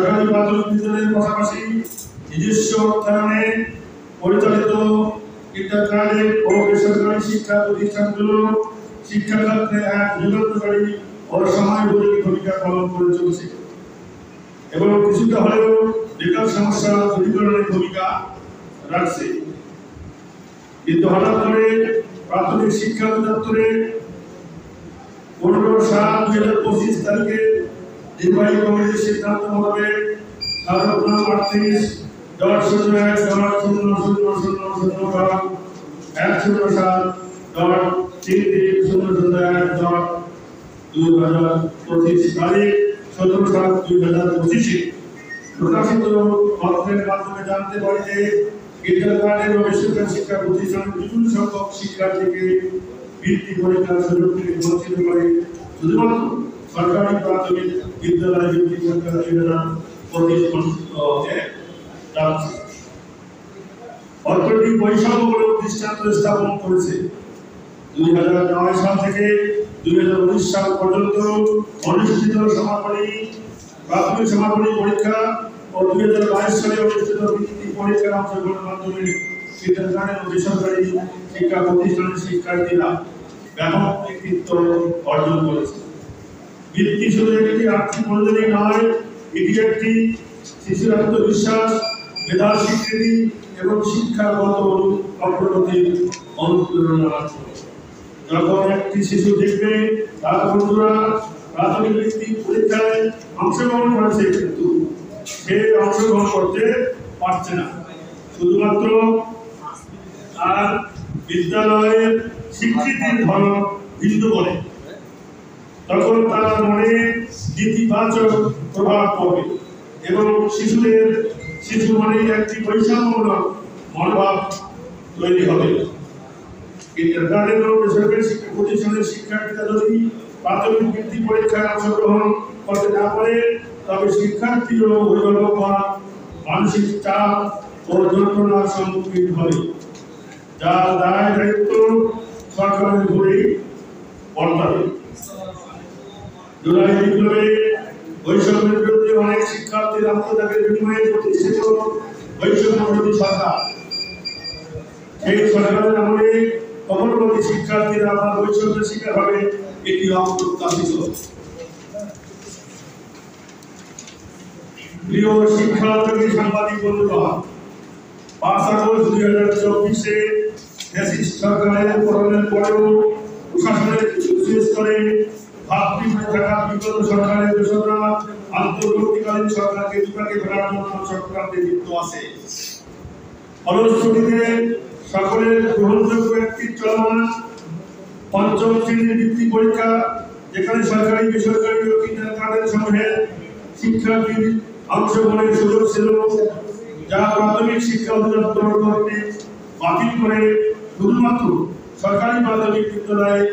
সরকারি প্রাথমিক বিদ্যালয়ের পাশাপাশি নিজস্ব অর্থায়নে পরিচালিত ইন্টারকারেন্ট ও বেসরকারি শিক্ষা প্রতিষ্ঠানগুলো শিক্ষা ক্ষেত্রে এক যুগান্তকারী ও সময়োপযোগী ভূমিকা পালন করে চলছে এবং কিছুটা হলেও বেকার সমস্যা দূরীকরণের ভূমিকা রাখছে। কিন্তু হঠাৎ করে প্রাথমিক শিক্ষা অধিদপ্তরে 15/7/2025 তারিখে নির্বাহী কমিটির সিদ্ধান্ত মোতাবেক 107/01/2025 তারিখ 17/7/2025 প্রকাশিত পত্রের মাধ্যমে জানতে পারি যে ইন্টারকারেন্ট ও বেসরকারি শিক্ষা প্রতিষ্ঠানের বিপুল সংখ্যক শিক্ষার্থীকে বৃত্তি পরীক্ষার সুযোগ থেকে বঞ্চিত করে শুধুমাত্র সরকারি প্রাথমিক বিদ্যালয় বৃত্তি পরীক্ষা 2025 অনুষ্ঠিত হতে যাচ্ছে। অর্থনৈতিক বৈষম্যমূলক দৃষ্টান্ত স্থাপন করেছে। 2009 সাল থেকে 2019 সাল পর্যন্ত অনুষ্ঠিত প্রাথমিক সমাপনী পরীক্ষা ও 2022 সালে অনুষ্ঠিত বৃত্তি পরীক্ষার অংশগ্রহণের মাধ্যমে ইন্টারকারেন্ট ও বেসরকারি শিক্ষা প্রতিষ্ঠানের শিক্ষার্থীরা ব্যাপক কৃতিত্ব অর্জন করেছে। বৃত্তি শুধু একটি আর্থিক অনুদানই নয়, এটি একটি শিশুর আত্মবিশ্বাস, মেধার স্বীকৃতি এবং শিক্ষাগত অগ্রগতির অনুপ্রেরণা। যখন একটি শিশু দেখবে তার বন্ধুরা প্রাথমিক বৃত্তি পরীক্ষায় অংশগ্রহণ করেছে কিন্তু সে অংশগ্রহণ করতে পারছে না, শুধুমাত্র আর বিদ্যালয়ের স্বীকৃতির ধরন ভিন্ন বলে, তখন তার মনে নেতিবাচক প্রভাব পড়বে এবং শিশু মনে একটি বৈষম্যমূলক মনোভাব তৈরি হবে। ইন্টারকারেন্ট ও বেসরকারি শিক্ষা প্রতিষ্ঠানের শিক্ষার্থীরা যদি প্রাথমিক বৃত্তি পরীক্ষায় অংশগ্রহণ করতে না পারে তবে শিক্ষার্থীর ও অভিভাবকরা মানসিক চাপ ও যন্ত্রণার সম্মুখীন হবে, যার দায় দায়িত্ব সরকারের উপরেই বর্তাবে। জুলাই বিপ্লবে বৈষম্যের বিরুদ্ধে অনেক শিক্ষার্থীর আত্মত্যাগের বিনিময়ে প্রতিষ্ঠিত বৈষম্য বিরোধী সরকার, এই সরকারের আমলে কমলবতী শিক্ষার্থীরা আবার বৈষম্যের শিকার হবে, এটি অপ্রত্যাশিত। প্রিয় শিক্ষার্থী সাংবাদিক বন্ধুরা, 5 আগস্ট 2024-এ ফ্যাসিস্ট সরকারের পতনের পরেও প্রশাসনের কিছু স্তরে ভাবটি হয়ে থাকা বিগত সরকারের দোষরা অন্তর্বর্তীকালীন সরকারকে বিপাকে ফেলার জন্য চক্রান্তে লিপ্ত আছে। ফলশ্রুতিতে সকলের গ্রহণযোগ্য একটি চলমান পঞ্চম শ্রেণীর বৃত্তি পরীক্ষা, যেখানে সরকারি বেসরকারি ও ইন্টারকারেন্ট সমূহের শিক্ষার্থীর অংশগ্রহণের সুযোগ ছিল, যা প্রাথমিক শিক্ষা অধিদপ্তর কর্তৃক বাতিল করে শুধুমাত্র সরকারি প্রাথমিক বিদ্যালয়,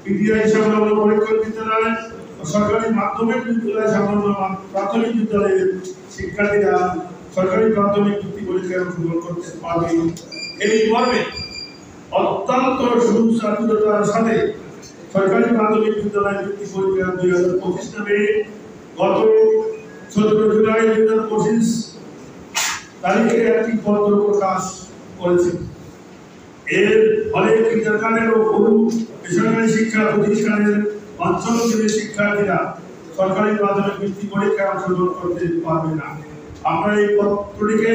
পিটিআই সংলগ্ন পরীক্ষক বিদ্যালয় ও সরকারি মাধ্যমিক বিদ্যালয় সংলগ্ন প্রাথমিক বিদ্যালয়ের শিক্ষার্থীরা সরকারি প্রাথমিক বৃত্তি পরীক্ষায় অংশগ্রহণ করতে পারবে। এই মর্মে অত্যন্ত সুচারুতার সাথে সরকারি প্রাথমিক বিদ্যালয় বৃত্তি পরীক্ষা 2025 নামে গত 17 জুলাই 2025 তারিখে একটি পত্র প্রকাশ করেছে। এর ফলে ইন্টারকারেন্ট ও বেসরকারি শিক্ষা প্রতিষ্ঠানের পঞ্চম শ্রেণীর শিক্ষার্থীরা সরকারি প্রাথমিক বৃত্তি পরীক্ষায় অংশগ্রহণ করতে পারবে না। আমরা এই পত্রটিকে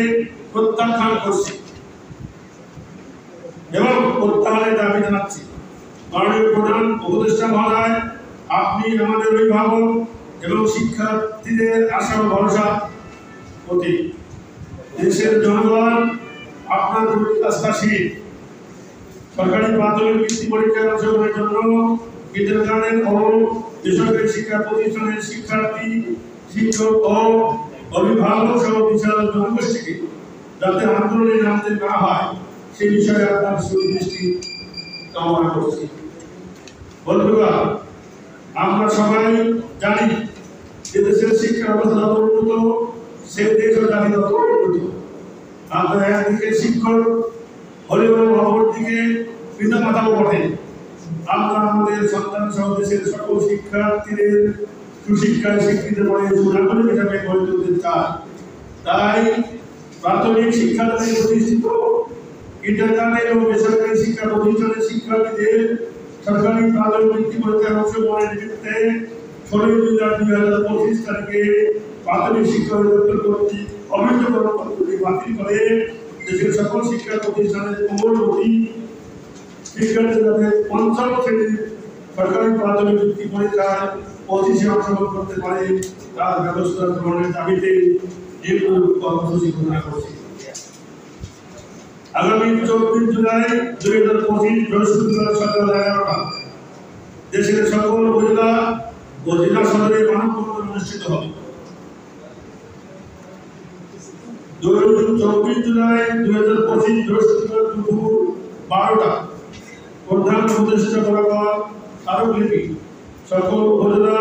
প্রত্যাখ্যান করছি এবং প্রত্যাহারের দাবি জানাচ্ছি। মাননীয় প্রধান উপদেষ্টা মহোদয়, আপনি আমাদের অভিভাবক এবং শিক্ষার্থীদের আশা ও ভরসা প্রতি দেশের জনগণ আপনার প্রতি আস্থাশীল। সরকারি প্রাথমিক বৃত্তি পরীক্ষায় অংশগ্রহণের জন্য ইন্টারকারেন্ট ও বেসরকারি শিক্ষা প্রতিষ্ঠানের শিক্ষার্থী, শিক্ষক ও অভিভাবক সহ বিশাল জনগোষ্ঠীকে যাতে আন্দোলনে নামতে না হয় সে বিষয়ে আপনার সুদৃষ্টি কামনা করছি। বন্ধুরা, আমরা সবাই জানি যে দেশের শিক্ষা ব্যবস্থা যত উন্নত সে দেশ ও জাতি তত উন্নত। আমরা একদিকে শিক্ষক হলেও অপরদিকে পিতা মাতাও বটে। আমরা আমাদের সন্তান সহ দেশের সকল শিক্ষার্থীদের সুশিক্ষায় শিক্ষিত করে সুনাগরিক হিসাবে গড়ে তুলতে তাই প্রাথমিক শিক্ষাদানে প্রতিষ্ঠিত কিন্ডারগার্টেন ও বেসরকারি শিক্ষা প্রতিষ্ঠানের শিক্ষার্থীদের সরকারি প্রাথমিক বৃত্তি পরীক্ষায় অংশগ্রহণের ক্ষেত্রে 16 জুলাই 2025 তারিখে প্রাথমিক শিক্ষা অধিদপ্তর কর্তৃক অবৈধকরণ পদ্ধতি বাতিল করে দেশের সকল শিক্ষা প্রতিষ্ঠানের পূর্ববর্তী শিক্ষার্থীরা পঞ্চম শ্রেণীর সরকারি প্রাথমিক বৃত্তি পরীক্ষায় 25-এ অংশগ্রহণ করতে পারে তার ব্যবস্থা গ্রহণের দাবিতে কর্মসূচি ঘোষণা করছি। আগামী 24 জুলাই 2025 বৃহস্পতিবার সকাল 11টা দেশের সকল উপজেলা ও জেলা সদরে মানববন্ধন অনুষ্ঠিত হবে। 24 জুলাই 2025 বৃহস্পতিবার দুপুর 12টা প্রধান উপদেষ্টা বরাবর স্মারকলিপি সকল উপজেলা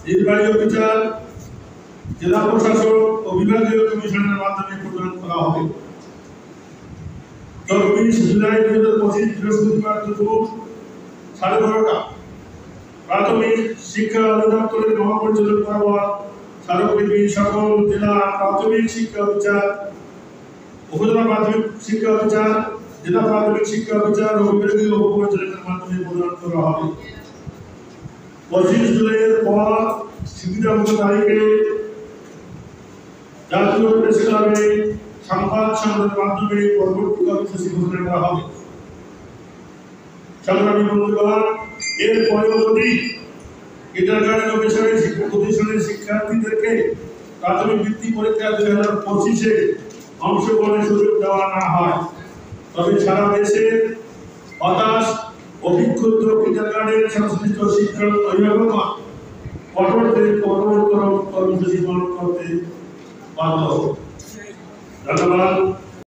নির্বাহী অফিসার জেলা প্রশাসক ও বিভাগীয় কমিশনের মাধ্যমে প্রদান করা হবে। 24 জুলাই 2025 বৃহস্পতিবার দুপুর 12:30টা প্রাথমিক শিক্ষা অধিদপ্তরের মহাপরিচালক বরাবর স্মারকলিপি সকল জেলা প্রাথমিক শিক্ষা অফিসার, উপজেলা প্রাথমিক শিক্ষা অফিসার, জেলা প্রাথমিক শিক্ষা অফিসার ও বিভাগীয় উপপরিচালকের মাধ্যমে প্রদান করা হবে। 25 জুলাইয়ের পর সুবিধামতো তারিখে জাতীয় প্রেস ক্লাবে সংবাদ সম্মেলনের মাধ্যমে পরবর্তী কর্মসূচি ঘোষণা করা হবে। সংগ্রামী বন্ধুগণ, এরপরেও যদি কিন্ডারগার্টেন ও বেসরকারি শিক্ষা প্রতিষ্ঠানের শিক্ষার্থীদেরকে প্রাথমিক বৃত্তি পরীক্ষা 2025-এ অংশগ্রহণের সুযোগ দেওয়া না হয় তবে সারা দেশে হতাশ ও বিক্ষুব্ধ কিন্ডারগার্টেন সংশ্লিষ্ট শিক্ষক অভিভাবকগণ কঠোরতর কর্মসূচি পালন করতে বাধ্য হবে। ধন্যবাদ।